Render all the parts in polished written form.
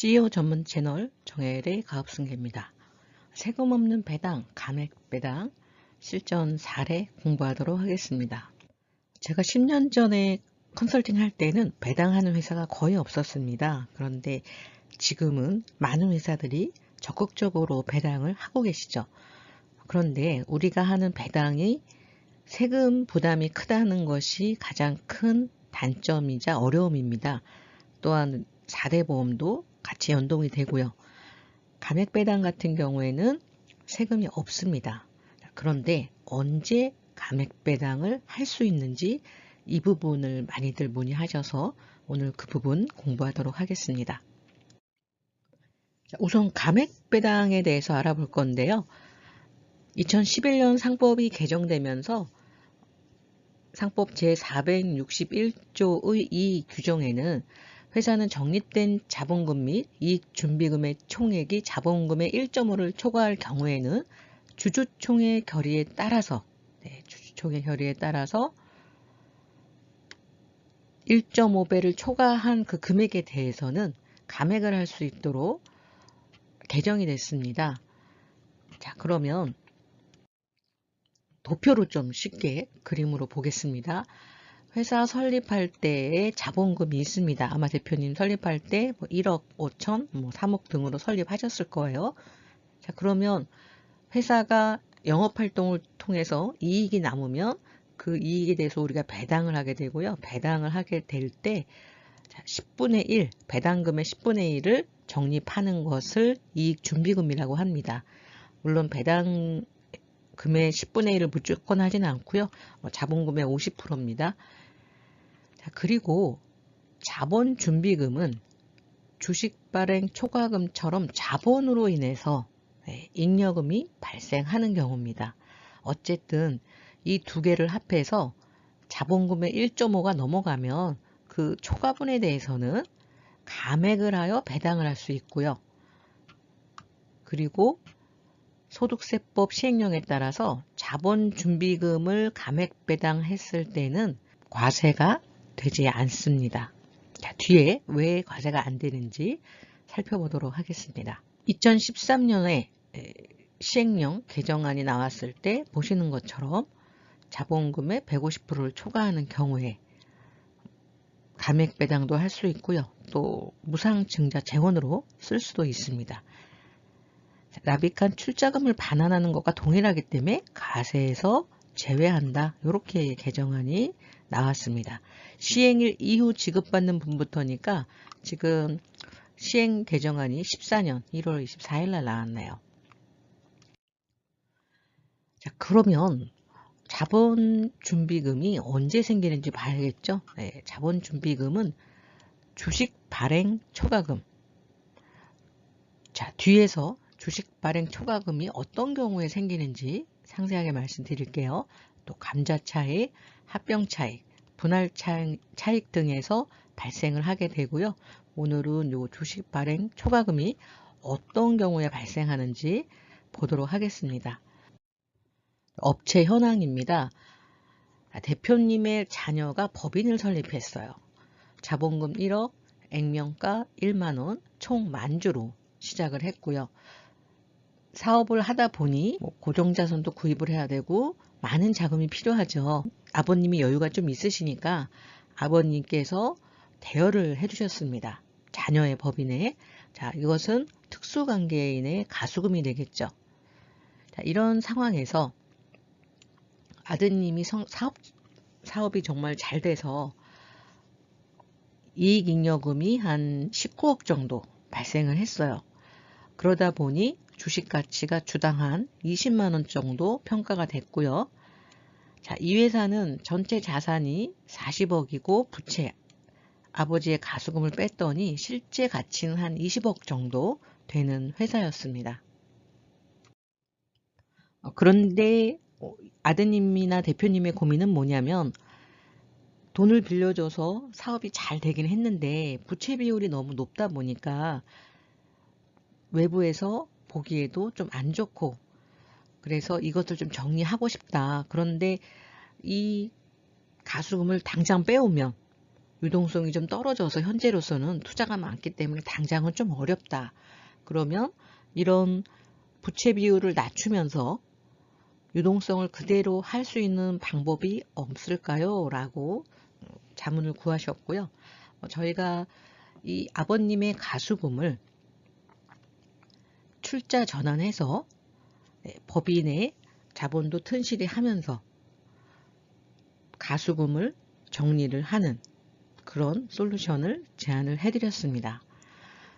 CEO 전문 채널 정혜일의 가업승계입니다. 세금 없는 배당, 감액 배당 실전 사례 공부하도록 하겠습니다. 제가 10년 전에 컨설팅 할 때는 배당하는 회사가 거의 없었습니다. 그런데 지금은 많은 회사들이 적극적으로 배당을 하고 계시죠. 그런데 우리가 하는 배당이 세금 부담이 크다는 것이 가장 큰 단점이자 어려움입니다. 또한 4대 보험도 같이 연동이 되고요. 감액배당 같은 경우에는 세금이 없습니다. 그런데 언제 감액배당을 할 수 있는지 이 부분을 많이들 문의하셔서 오늘 그 부분 공부하도록 하겠습니다. 우선 감액배당에 대해서 알아볼 건데요. 2011년 상법이 개정되면서 상법 제461조의 이 규정에는 회사는 적립된 자본금 및 이익준비금의 총액이 자본금의 1.5를 초과할 경우에는 주주총회 결의에 따라서 1.5배를 초과한 그 금액에 대해서는 감액을 할 수 있도록 개정이 됐습니다. 자, 그러면 도표로 좀 쉽게 그림으로 보겠습니다. 회사 설립할 때에 자본금이 있습니다. 아마 대표님 설립할 때 1억 5천, 3억 등으로 설립하셨을 거예요. 자, 그러면 회사가 영업활동을 통해서 이익이 남으면 그 이익에 대해서 우리가 배당을 하게 되고요. 배당을 하게 될 때 10분의 1, 배당금의 10분의 1을 적립하는 것을 이익준비금이라고 합니다. 물론 배당금의 10분의 1을 무조건 하지는 않고요. 자본금의 50%입니다. 자, 그리고 자본준비금은 주식발행 초과금처럼 자본으로 인해서 잉여금이 발생하는 경우입니다. 어쨌든 이 두 개를 합해서 자본금의 1.5가 넘어가면 그 초과분에 대해서는 감액을 하여 배당을 할 수 있고요. 그리고 소득세법 시행령에 따라서 자본준비금을 감액 배당했을 때는 과세가 되지 않습니다. 자, 뒤에 왜 과세가 안 되는지 살펴보도록 하겠습니다. 2013년에 시행령 개정안이 나왔을 때 보시는 것처럼 자본금의 150%를 초과하는 경우에 감액 배당도 할 수 있고요. 또 무상증자 재원으로 쓸 수도 있습니다. 납입한 출자금을 반환하는 것과 동일하기 때문에 과세에서 제외한다. 이렇게 개정안이 나왔습니다. 시행일 이후 지급받는 분부터니까 지금 시행 개정안이 14년 1월 24일 날 나왔네요. 자, 그러면 자본준비금이 언제 생기는지 봐야겠죠. 네, 자본준비금은 주식 발행 초과금. 자, 뒤에서 주식 발행 초과금이 어떤 경우에 생기는지 상세하게 말씀드릴게요. 또 감자차익, 합병차익, 분할차익 등에서 발생을 하게 되고요. 오늘은 요 주식 발행 초과금이 어떤 경우에 발생하는지 보도록 하겠습니다. 업체 현황입니다. 대표님의 자녀가 법인을 설립했어요. 자본금 1억, 액면가 1만원, 총 만주로 시작을 했고요. 사업을 하다 보니 고정자산도 구입을 해야 되고 많은 자금이 필요하죠. 아버님이 여유가 좀 있으시니까 아버님께서 대여를 해주셨습니다. 자녀의 법인에. 자, 이것은 특수관계인의 가수금이 되겠죠. 자, 이런 상황에서 아드님이 사업이 정말 잘 돼서 이익잉여금이 한 19억 정도 발생을 했어요. 그러다 보니 주식 가치가 주당 한 20만원 정도 평가가 됐고요. 자, 이 회사는 전체 자산이 40억이고 부채, 아버지의 가수금을 뺐더니 실제 가치는 한 20억 정도 되는 회사였습니다. 그런데 아드님이나 대표님의 고민은 뭐냐면 돈을 빌려줘서 사업이 잘 되긴 했는데 부채 비율이 너무 높다 보니까 외부에서 보기에도 좀 안 좋고 그래서 이것을 좀 정리하고 싶다. 그런데 이 가수금을 당장 빼오면 유동성이 좀 떨어져서 현재로서는 투자가 많기 때문에 당장은 좀 어렵다. 그러면 이런 부채 비율을 낮추면서 유동성을 그대로 할 수 있는 방법이 없을까요? 라고 자문을 구하셨고요. 저희가 이 아버님의 가수금을 출자 전환해서 법인의 자본도 튼실히 하면서 가수금을 정리를 하는 그런 솔루션을 제안을 해드렸습니다.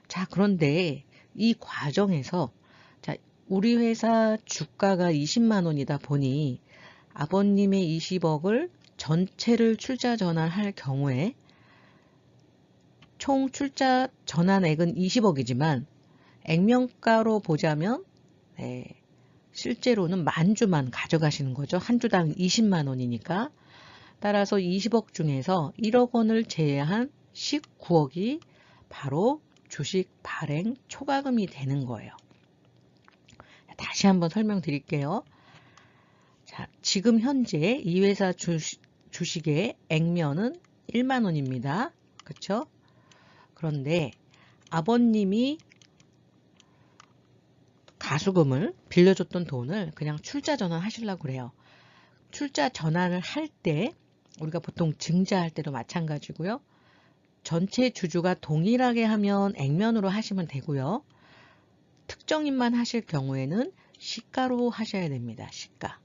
자, 그런데 이 과정에서 자, 우리 회사 주가가 20만 원이다 보니 아버님의 20억을 전체를 출자 전환할 경우에 총 출자 전환액은 20억이지만 액면가로 보자면 실제로는 만주만 가져가시는 거죠. 한 주당 20만 원이니까. 따라서 20억 중에서 1억 원을 제외한 19억이 바로 주식 발행 초과금이 되는 거예요. 다시 한번 설명드릴게요. 자, 지금 현재 이 회사 주식의 액면은 1만 원입니다. 그렇죠? 그런데 아버님이 가수금을 빌려줬던 돈을 그냥 출자 전환 하시려고 그래요. 출자 전환을 할 때 우리가 보통 증자할 때도 마찬가지고요. 전체 주주가 동일하게 하면 액면으로 하시면 되고요. 특정인만 하실 경우에는 시가로 하셔야 됩니다. 시가.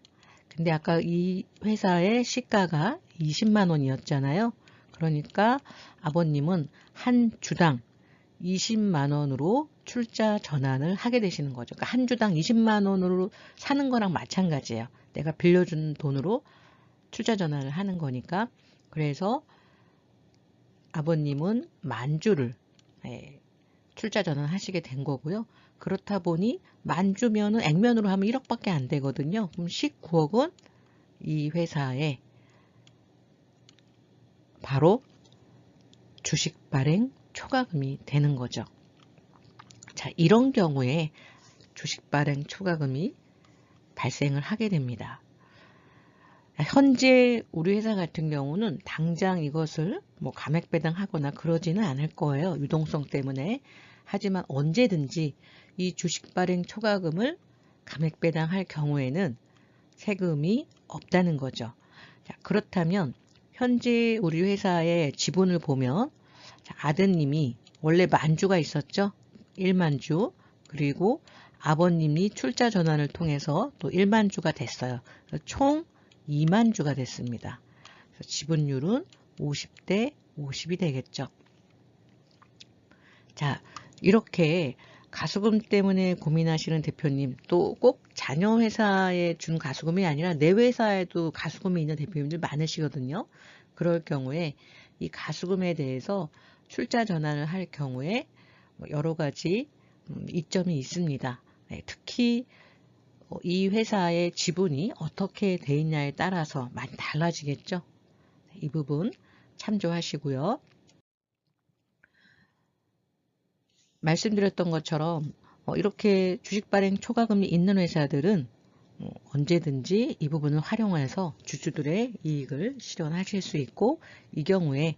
근데 아까 이 회사의 시가가 20만 원이었잖아요. 그러니까 아버님은 한 주당 20만 원으로 출자 전환을 하게 되시는 거죠. 그러니까 한 주당 20만 원으로 사는 거랑 마찬가지예요. 내가 빌려준 돈으로 출자 전환을 하는 거니까. 그래서 아버님은 만주를 출자 전환 하시게 된 거고요. 그렇다 보니 만주면은 액면으로 하면 1억밖에 안 되거든요. 그럼 19억은 이 회사에 바로 주식 발행 초과금이 되는 거죠. 자, 이런 경우에 주식 발행 초과금이 발생을 하게 됩니다. 현재 우리 회사 같은 경우는 당장 이것을 뭐 감액 배당하거나 그러지는 않을 거예요. 유동성 때문에. 하지만 언제든지 이 주식 발행 초과금을 감액 배당할 경우에는 세금이 없다는 거죠. 자, 그렇다면 현재 우리 회사의 지분을 보면 아드님이 원래 만주가 있었죠. 1만주. 그리고 아버님이 출자 전환을 통해서 또 1만주가 됐어요. 총 2만주가 됐습니다. 지분율은 50대 50이 되겠죠. 자, 이렇게 가수금 때문에 고민하시는 대표님, 또 꼭 자녀 회사에 준 가수금이 아니라 내 회사에도 가수금이 있는 대표님들 많으시거든요. 그럴 경우에 이 가수금에 대해서 출자 전환을 할 경우에 여러 가지 이점이 있습니다. 특히 이 회사의 지분이 어떻게 돼 있냐에 따라서 많이 달라지겠죠. 이 부분 참조하시고요. 말씀드렸던 것처럼 이렇게 주식 발행 초과금이 있는 회사들은 언제든지 이 부분을 활용해서 주주들의 이익을 실현하실 수 있고, 이 경우에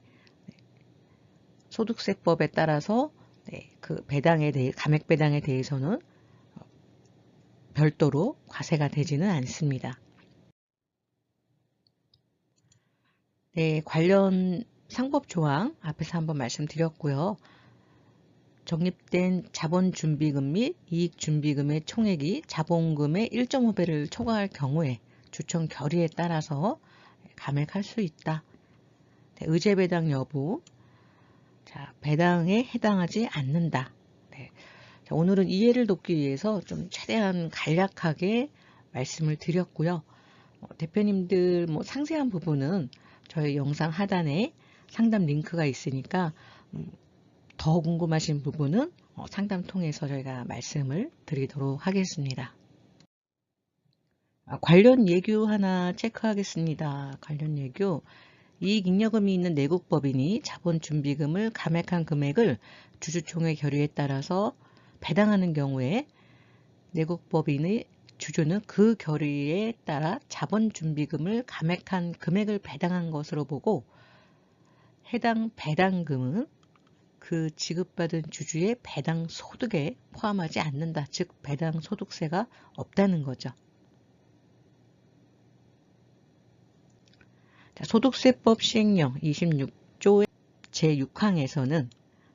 소득세법에 따라서 그 배당에 대해 감액 배당에 대해서는 별도로 과세가 되지는 않습니다. 네, 관련 상법 조항 앞에서 한번 말씀드렸고요. 적립된 자본준비금 및 이익준비금의 총액이 자본금의 1.5배를 초과할 경우에 주총 결의에 따라서 감액할 수 있다. 네, 의제배당 여부, 자, 배당에 해당하지 않는다. 네, 자, 오늘은 이해를 돕기 위해서 좀 최대한 간략하게 말씀을 드렸고요. 대표님들 상세한 부분은 저희 영상 하단에 상담 링크가 있으니까 더 궁금하신 부분은 상담 통해서 저희가 말씀을 드리도록 하겠습니다. 관련 예규 하나 체크하겠습니다. 관련 예규. 이익잉여금이 있는 내국법인이 자본준비금을 감액한 금액을 주주총회 결의에 따라서 배당하는 경우에 내국법인의 주주는 그 결의에 따라 자본준비금을 감액한 금액을 배당한 것으로 보고, 해당 배당금은 그 지급받은 주주의 배당 소득에 포함하지 않는다. 즉 배당 소득세가 없다는 거죠. 자, 소득세법 시행령 26조의 제6항에서는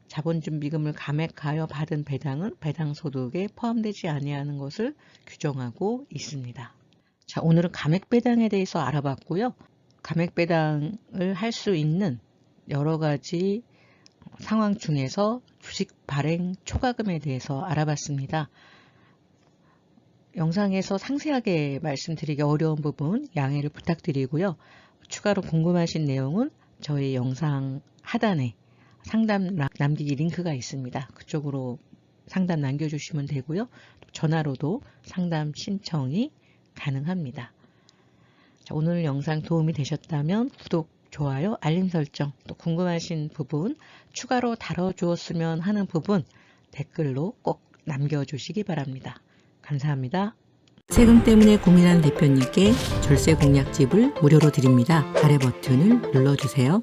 자본준비금을 감액하여 받은 배당은 배당소득에 포함되지 아니하는 것을 규정하고 있습니다. 자, 오늘은 감액배당에 대해서 알아봤고요. 감액배당을 할 수 있는 여러 가지 상황 중에서 주식 발행 초과금에 대해서 알아봤습니다. 영상에서 상세하게 말씀드리기 어려운 부분 양해를 부탁드리고요. 추가로 궁금하신 내용은 저희 영상 하단에 상담 남기기 링크가 있습니다. 그쪽으로 상담 남겨주시면 되고요. 전화로도 상담 신청이 가능합니다. 자, 오늘 영상 도움이 되셨다면 구독, 좋아요, 알림 설정, 또 궁금하신 부분, 추가로 다뤄주었으면 하는 부분 댓글로 꼭 남겨주시기 바랍니다. 감사합니다. 세금 때문에 고민한 대표님께 절세 공략집을 무료로 드립니다. 아래 버튼을 눌러주세요.